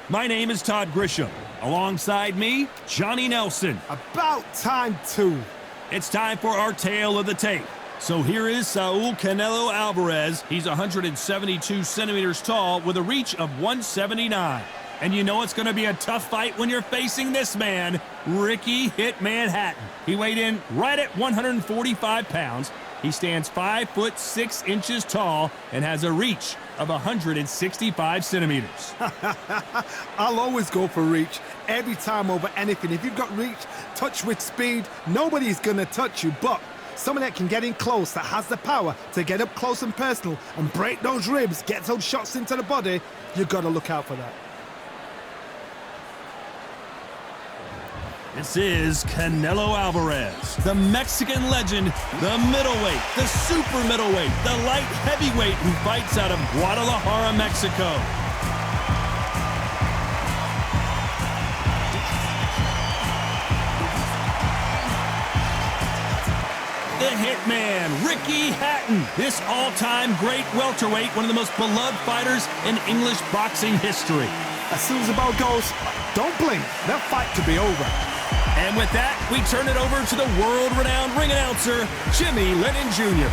My name is Todd Grisham. Alongside me, Johnny Nelson. About time, too. It's time for our tale of the tape. So here is Saul Canelo Alvarez. He's 172 centimeters tall with a reach of 179. And you know it's going to be a tough fight when you're facing this man, Ricky Hitman Hatton. He weighed in right at 145 pounds. He stands 5'6" tall and has a reach of 165 centimeters. I'll always go for reach every time over anything. If you've got reach, touch with speed, nobody's going to touch you. But someone that can get in close, that has the power to get up close and personal and break those ribs, get those shots into the body, you've got to look out for that. This is Canelo Alvarez, the Mexican legend, the middleweight, the super middleweight, the light heavyweight who fights out of Guadalajara, Mexico. The Hitman, Ricky Hatton, this all-time great welterweight, one of the most beloved fighters in English boxing history. As soon as the bell goes, don't blink, that fight could be over. And with that, we turn it over to the world-renowned ring announcer, Jimmy Lennon Jr.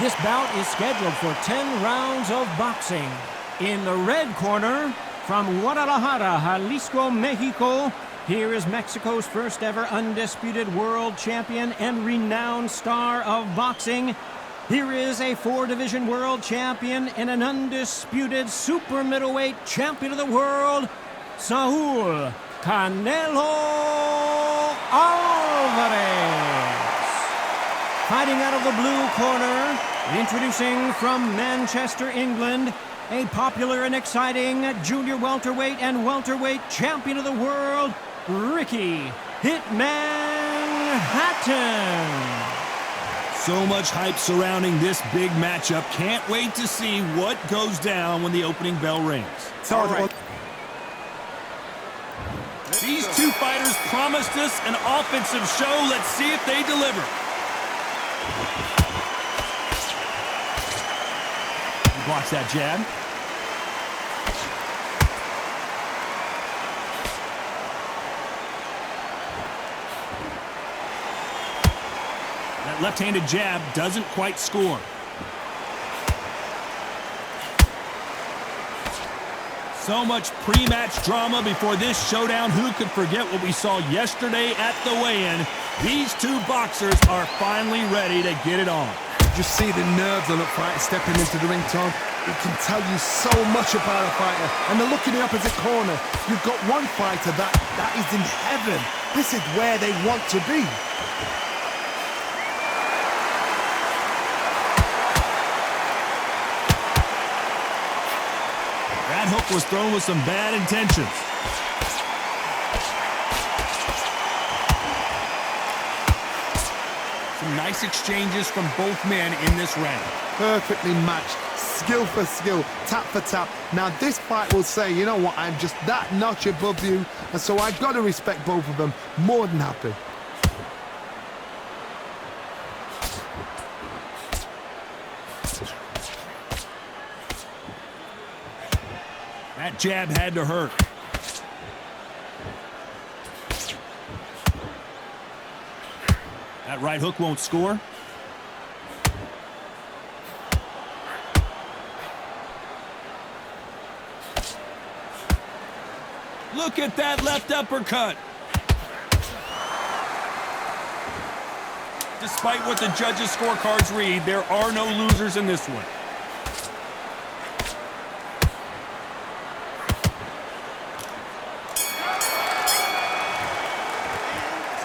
This bout is scheduled for 10 rounds of boxing. In the red corner, from Guadalajara, Jalisco, Mexico, here is Mexico's first ever undisputed world champion and renowned star of boxing. Here is a 4-division world champion and an undisputed super middleweight champion of the world, Saul Canelo Alvarez. Fighting out of the blue corner, introducing from Manchester, England, a popular and exciting junior welterweight and welterweight champion of the world, Ricky Hitman Hatton. So much hype surrounding this big matchup. Can't wait to see what goes down when the opening bell rings. All right. These two fighters promised us an offensive show. Let's see if they deliver. He blocks that jab. Left-handed jab doesn't quite score. So much pre-match drama before this showdown. Who could forget what we saw yesterday at the weigh-in? These two boxers are finally ready to get it on. Just see the nerves on a fighter stepping into the ring, Tom. It can tell you so much about a fighter. And the look in the opposite corner. You've got one fighter that is in heaven. This is where they want to be. That hook was thrown with some bad intentions. Some nice exchanges from both men in this round. Perfectly matched, skill for skill, tap for tap. Now this fight will say, you know what, I'm just that notch above you, and so I've got to respect both of them. More than happy. That jab had to hurt. That right hook won't score. Look at that left uppercut. Despite what the judges' scorecards read, there are no losers in this one.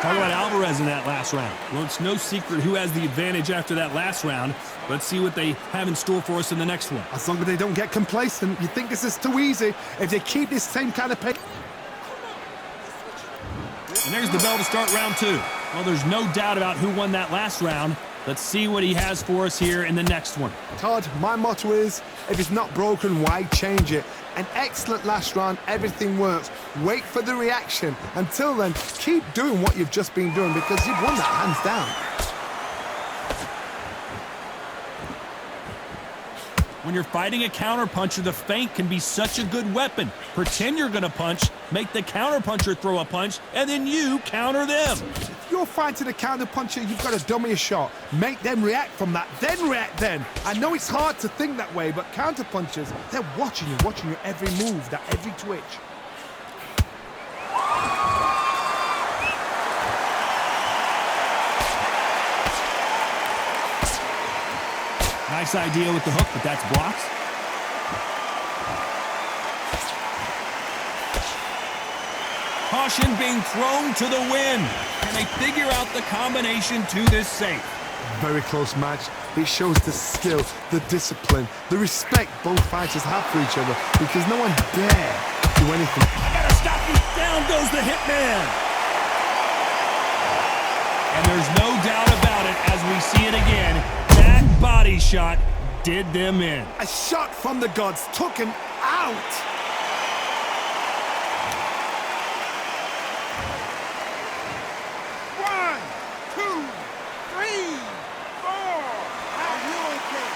Talk about Alvarez in that last round. Well, it's no secret who has the advantage after that last round. Let's see what they have in store for us in the next one. As long as they don't get complacent, you think this is too easy. If they keep this same kind of pace. And there's the bell to start round two. Well, there's no doubt about who won that last round. Let's see what he has for us here in the next one. Todd, my motto is, if it's not broken, why change it? An excellent last round, everything works. Wait for the reaction. Until then, keep doing what you've just been doing because you've won that hands down. When you're fighting a counterpuncher, the feint can be such a good weapon. Pretend you're going to punch, make the counterpuncher throw a punch, and then you counter them. If you're fighting a counterpuncher, you've got to dummy a shot. Make them react from that, then react then. I know it's hard to think that way, but counterpunchers, they're watching your every move, that every twitch. Nice idea with the hook, but that's blocked. Caution being thrown to the wind. Can they figure out the combination to this safe? Very close match. It shows the skill, the discipline, the respect both fighters have for each other, because no one dare do anything. I gotta stop you. Down goes the hitman. And there's no doubt about it as we see it again. That body shot did them in. A shot from the gods took him out. One, two, three, four. Are you okay?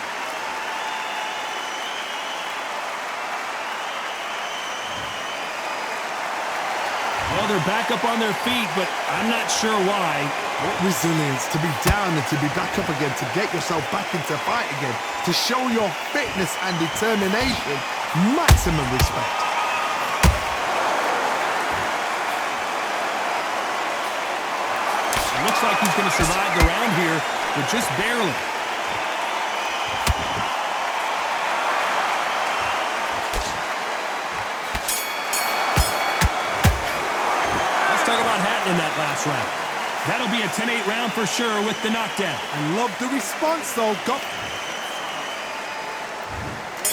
Well, they're back up on their feet, but I'm not sure why. What resilience to be down and to be back up again, to get yourself back into fight again, to show your fitness and determination. Maximum respect. It looks like he's going to survive the round here, but just barely. Let's talk about Hatton in that last round. That'll be a 10-8 round for sure with the knockdown. I love the response though. Got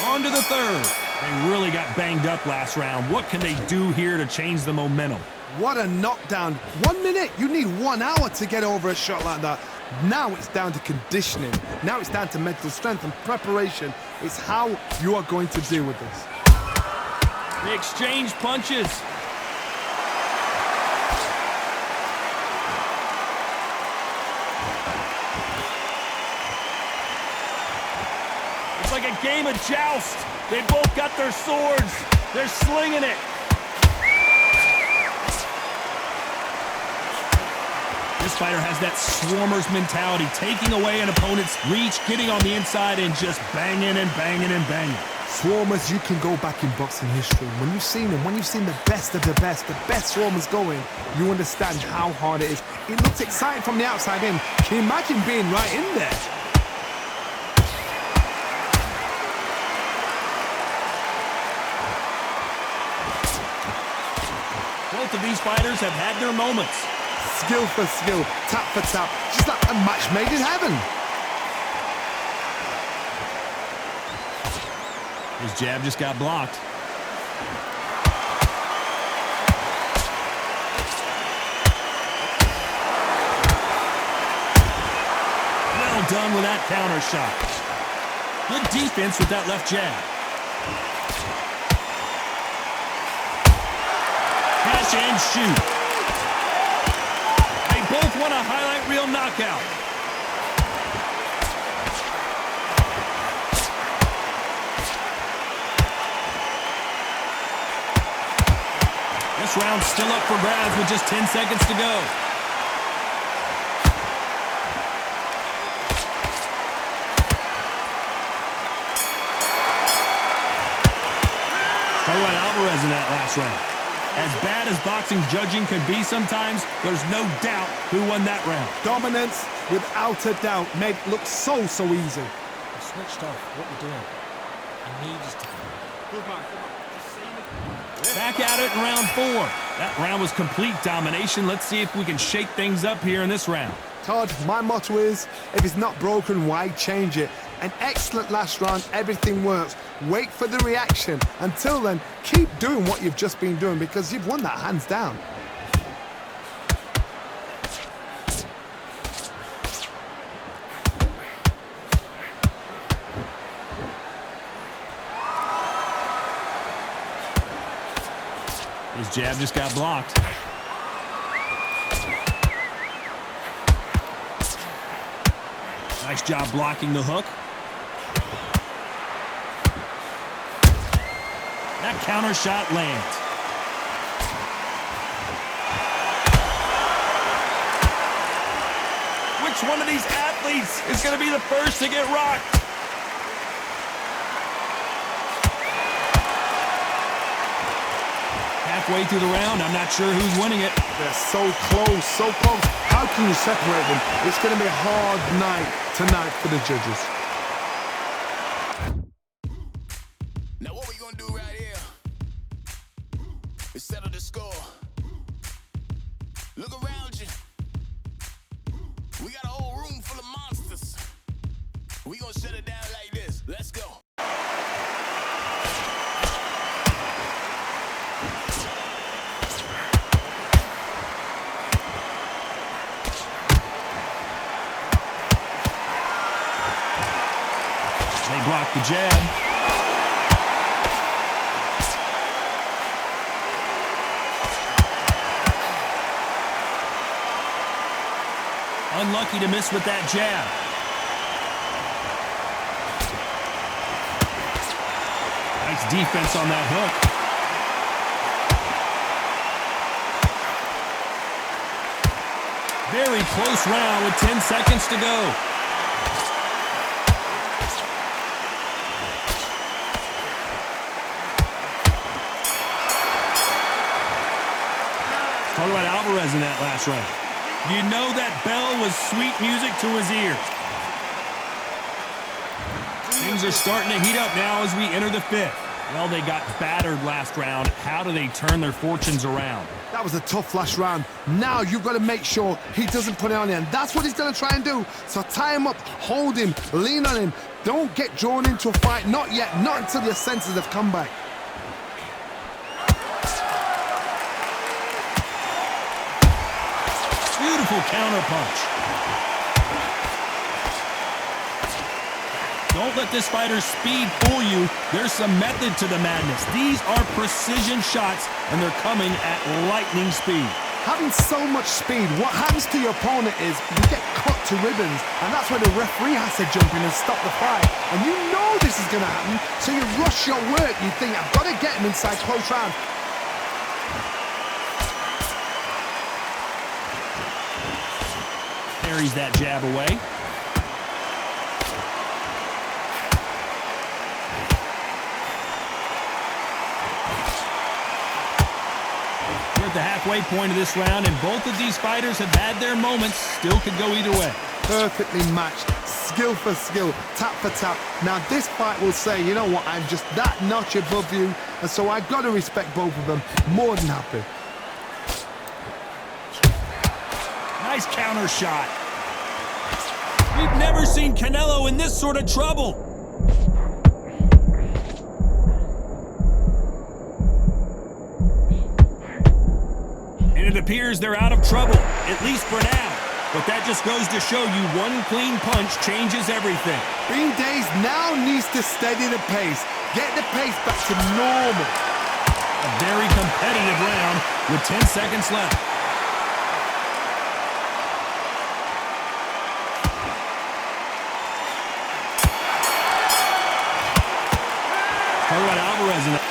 on to the third. They really got banged up last round. What can they do here to change the momentum? What a knockdown. 1 minute, you need 1 hour to get over a shot like that. Now it's down to conditioning. Now it's down to mental strength and preparation. It's how you are going to deal with this. They exchange punches. It's like a game of joust. They both got their swords. They're slinging it. This fighter has that swarmer's mentality, taking away an opponent's reach, getting on the inside, and just banging and banging and banging. Swarmers, you can go back in boxing history. When you've seen them, when you've seen the best of the best swarmers going, you understand how hard it is. It looks exciting from the outside in. Can you imagine being right in there? Both of these fighters have had their moments. Skill for skill, tap for tap, just like a match made in heaven. His jab just got blocked. Well done with that counter shot. Good defense with that left jab. Catch and shoot. They both want a highlight reel knockout. This round's still up for grabs with just 10 seconds to go. Talk about Alvarez in that last round. As bad as boxing's judging can be sometimes, there's no doubt who won that round. Dominance, without a doubt, made it look so easy. I switched off. What you doing? I need you to. Back at it in round 4. That round was complete domination. Let's see if we can shake things up here in this round. Todd, my motto is, if it's not broken, why change it? An excellent last round, everything works. Wait for the reaction. Until then, keep doing what you've just been doing because you've won that hands down. His jab just got blocked. Nice job blocking the hook. That counter shot lands. Which one of these athletes is going to be the first to get rocked? Halfway through the round, I'm not sure who's winning it. They're so close, so close. How can you separate them? It's going to be a hard night tonight for the judges. Now what we going to do right here is settle the score. Look around you. We got a whole room full of monsters. We going to shut it down like this. Let's go. They block the jab. Unlucky to miss with that jab. Nice defense on that hook. Very close round with 10 seconds to go. Talk about Alvarez in that last round. You know that bell was sweet music to his ears. Things are starting to heat up now as we enter the fifth. Well, they got battered last round. How do they turn their fortunes around? That was a tough last round. Now you've got to make sure he doesn't put it on you, and that's what he's going to try and do. So tie him up, hold him, lean on him. Don't get drawn into a fight. Not yet. Not until your senses have come back. Beautiful counter punch. Don't let this fighter's speed fool you. There's some method to the madness. These are precision shots, and they're coming at lightning speed. Having so much speed, what happens to your opponent is you get cut to ribbons, and that's where the referee has to jump in and stop the fight. And you know this is going to happen, so you rush your work. You think, I've got to get him inside close round. Parries that jab away. We're at the halfway point of this round, and both of these fighters have had their moments. Still could go either way. Perfectly matched, skill for skill, tap for tap. Now this fight will say, you know what, I'm just that notch above you, and so I've got to respect both of them. More than happy. Nice counter shot. We've never seen Canelo in this sort of trouble. And it appears they're out of trouble, at least for now. But that just goes to show you one clean punch changes everything. Being dazed now needs to steady the pace. Get the pace back to normal. A very competitive round with 10 seconds left. Talk about Alvarez in that.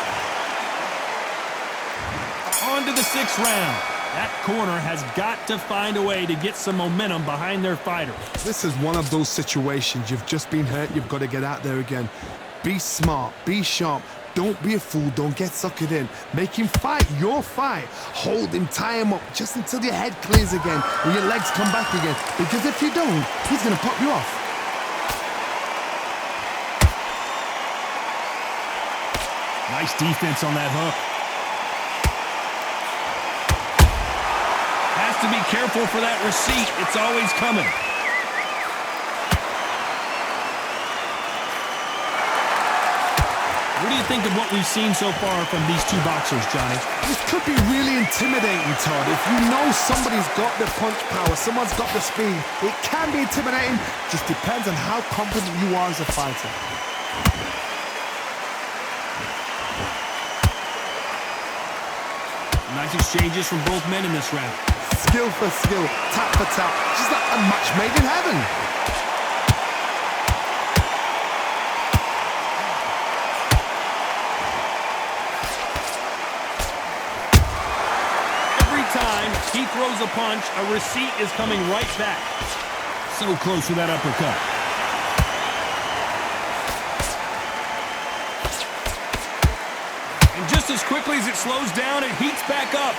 On to the sixth round. That corner has got to find a way to get some momentum behind their fighter. This is one of those situations. You've just been hurt. You've got to get out there again. Be smart. Be sharp. Don't be a fool. Don't get suckered in. Make him fight your fight. Hold him, tie him up just until your head clears again and your legs come back again. Because if you don't, he's going to pop you off. Nice defense on that hook. Has to be careful for that receipt. It's always coming. What do you think of what we've seen so far from these two boxers, Johnny? This could be really intimidating, Todd. If you know somebody's got the punch power, someone's got the speed, it can be intimidating. Just depends on how confident you are as a fighter. Nice exchanges from both men in this round. Skill for skill, tap for tap. Just like a match made in heaven. He throws a punch. A receipt is coming right back. So close with that uppercut. And just as quickly as it slows down, it heats back up.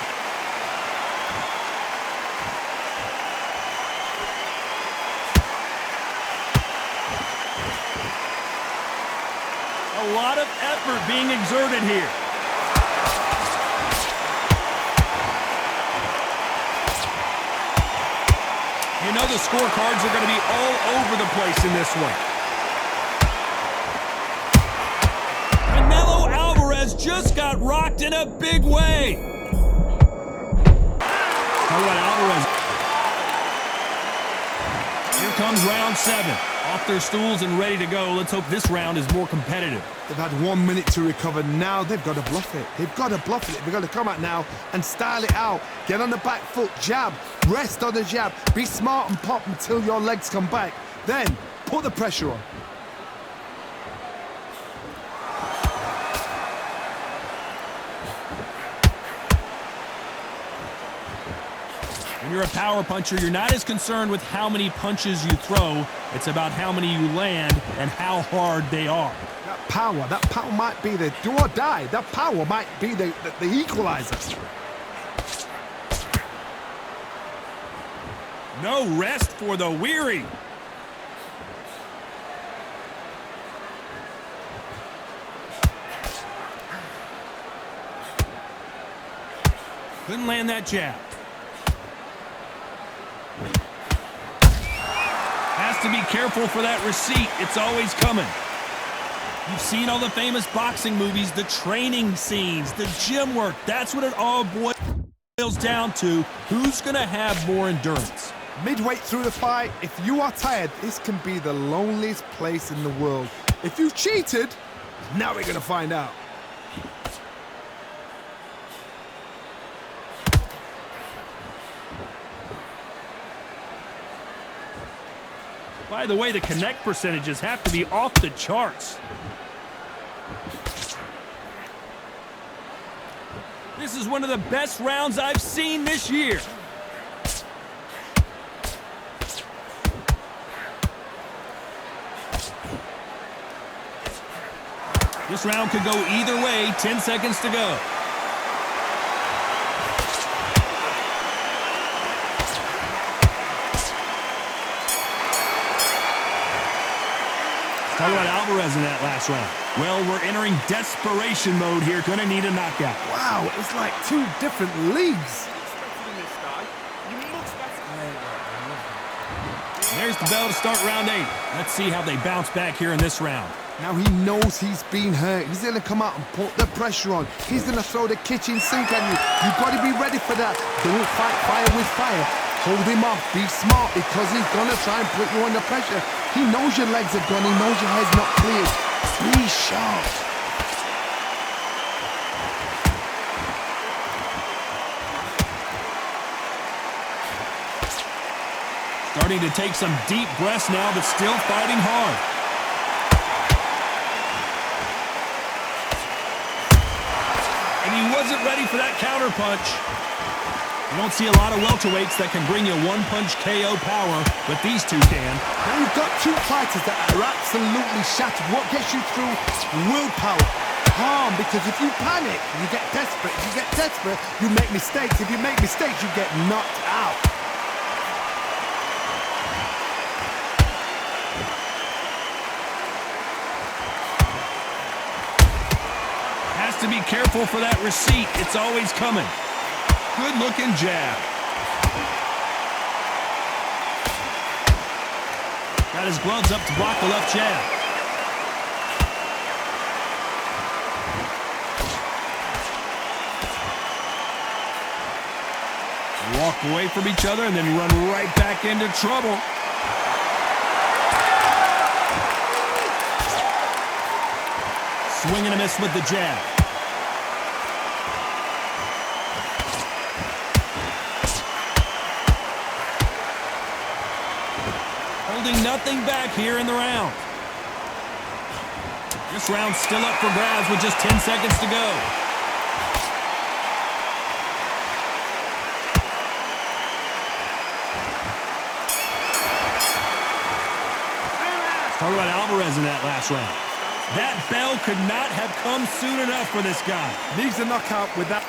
A lot of effort being exerted here. You know the scorecards are going to be all over the place in this one. Canelo Alvarez just got rocked in a big way. How about Alvarez? Here comes round 7. Off their stools and ready to go. Let's hope this round is more competitive. They've had 1 minute to recover. Now they've got to bluff it. They've got to bluff it. They've got to come out now and style it out. Get on the back foot, jab, rest on the jab. Be smart and pop until your legs come back. Then put the pressure on. When you're a power puncher, you're not as concerned with how many punches you throw. It's about how many you land and how hard they are. That power might be the do or die. That power might be the equalizer. No rest for the weary. Couldn't land that jab. Has to be careful for that receipt. It's always coming. You've seen all the famous boxing movies, the training scenes, the gym work. That's what it all boils down to. Who's going to have more endurance? Midway through the fight, if you are tired, this can be the loneliest place in the world. If you cheated, now we're going to find out. By the way, the connect percentages have to be off the charts. This is one of the best rounds I've seen this year. This round could go either way. 10 seconds to go. Talk about Alvarez in that last round. Well, we're entering desperation mode here. Gonna need a knockout. Wow, it's like 2 different leagues. There's the bell to start round 8. Let's see how they bounce back here in this round. Now he knows he's been hurt. He's going to come out and put the pressure on. He's going to throw the kitchen sink at you. You've got to be ready for that. Don't fight fire with fire. Hold him off. Be smart because he's going to try and put you under pressure. He knows your legs are gone. He knows your head's not cleared. Be sharp. Starting to take some deep breaths now, but still fighting hard. And he wasn't ready for that counter punch. You don't see a lot of welterweights that can bring you one-punch KO power, but these two can. Now you've got 2 fighters that are absolutely shattered. What gets you through? Willpower. Calm, because if you panic, you get desperate. If you get desperate, you make mistakes. If you make mistakes, you get knocked out. Has to be careful for that receipt. It's always coming. Good-looking jab. Got his gloves up to block the left jab. Walk away from each other and then run right back into trouble. Swing and a miss with the jab. Holding nothing back here in the round. This round's still up for grabs with just 10 seconds to go. Talk about Alvarez in that last round. That bell could not have come soon enough for this guy. Needs a knockout with that.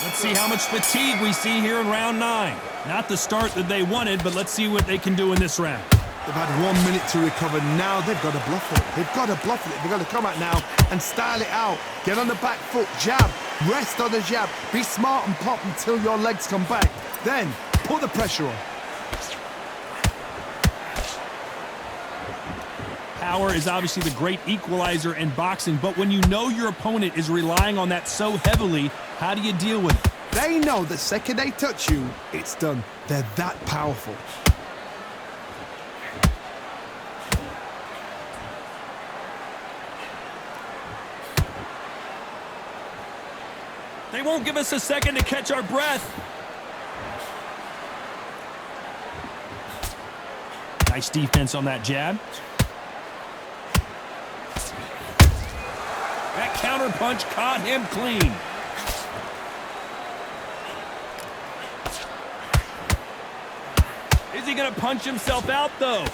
Let's see how much fatigue we see here in round 9. Not the start that they wanted, but let's see what they can do in this round. They've had 1 minute to recover. Now they've got to bluff it. They've got to bluff it. They've got to come out now and style it out. Get on the back foot, jab, rest on the jab. Be smart and pop until your legs come back. Then put the pressure on. Power is obviously the great equalizer in boxing, but when you know your opponent is relying on that so heavily, how do you deal with it? They know the second they touch you, it's done. They're that powerful. They won't give us a second to catch our breath. Nice defense on that jab. That counter punch caught him clean. Is he going to punch himself out, though?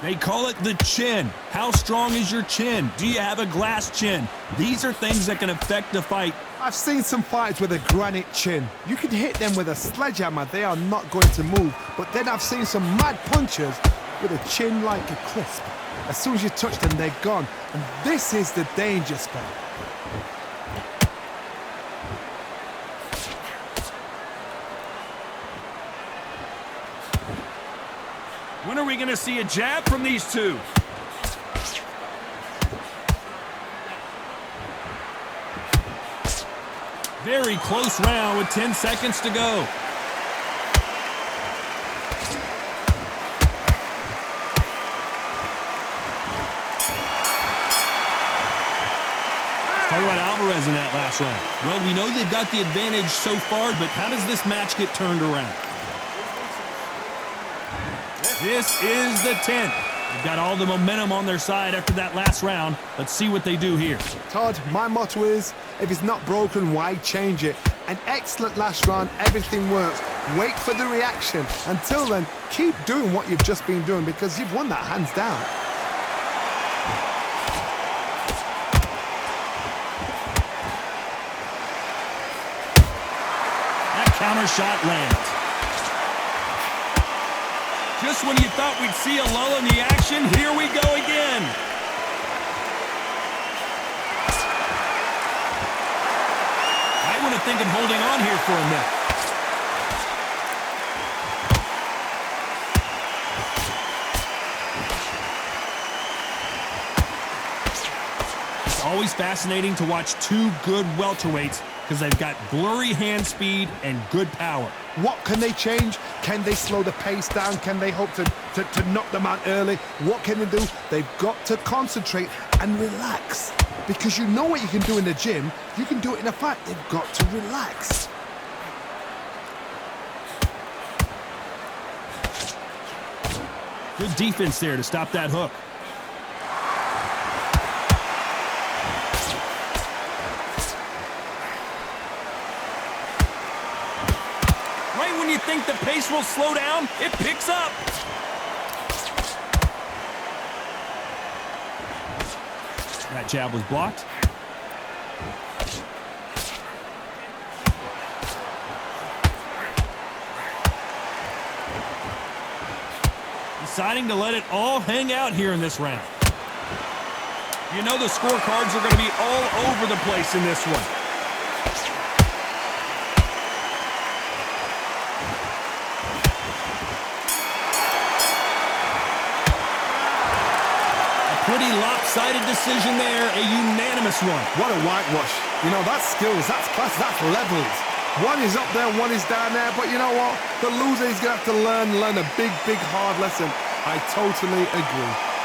They call it the chin. How strong is your chin? Do you have a glass chin? These are things that can affect the fight. I've seen some fighters with a granite chin. You can hit them with a sledgehammer, they are not going to move. But then I've seen some mad punchers with a chin like a crisp. As soon as you touch them, they're gone. And this is the danger spot. When are we going to see a jab from these two? Very close round with 10 seconds to go. Talk about Alvarez in that last round. Well, we know they've got the advantage so far, but how does this match get turned around? This is the 10th. They've got all the momentum on their side after that last round. Let's see what they do here. Todd, my motto is, if it's not broken, why change it? An excellent last round, everything works. Wait for the reaction. Until then, keep doing what you've just been doing because you've won that hands down. That counter shot lands. Just when you thought we'd see a lull in the action, here we go again. I want to think of holding on here for a minute. It's always fascinating to watch two good welterweights because they've got blurry hand speed and good power. What can they change? Can they slow the pace down? Can they hope to knock them out early? What can they do? They've got to concentrate and relax. Because you know what you can do in the gym, you can do it in a fight. They've got to relax. Good defense there to stop that hook. When you think the pace will slow down, it picks up. That jab was blocked. Deciding to let it all hang out here in this round. You know the scorecards are going to be all over the place in this one. Pretty lopsided decision there, a unanimous one. What a whitewash. You know, that's skills, that's class, that's levels. One is up there, one is down there, but you know what? The loser is going to have to learn a big, hard lesson. I totally agree.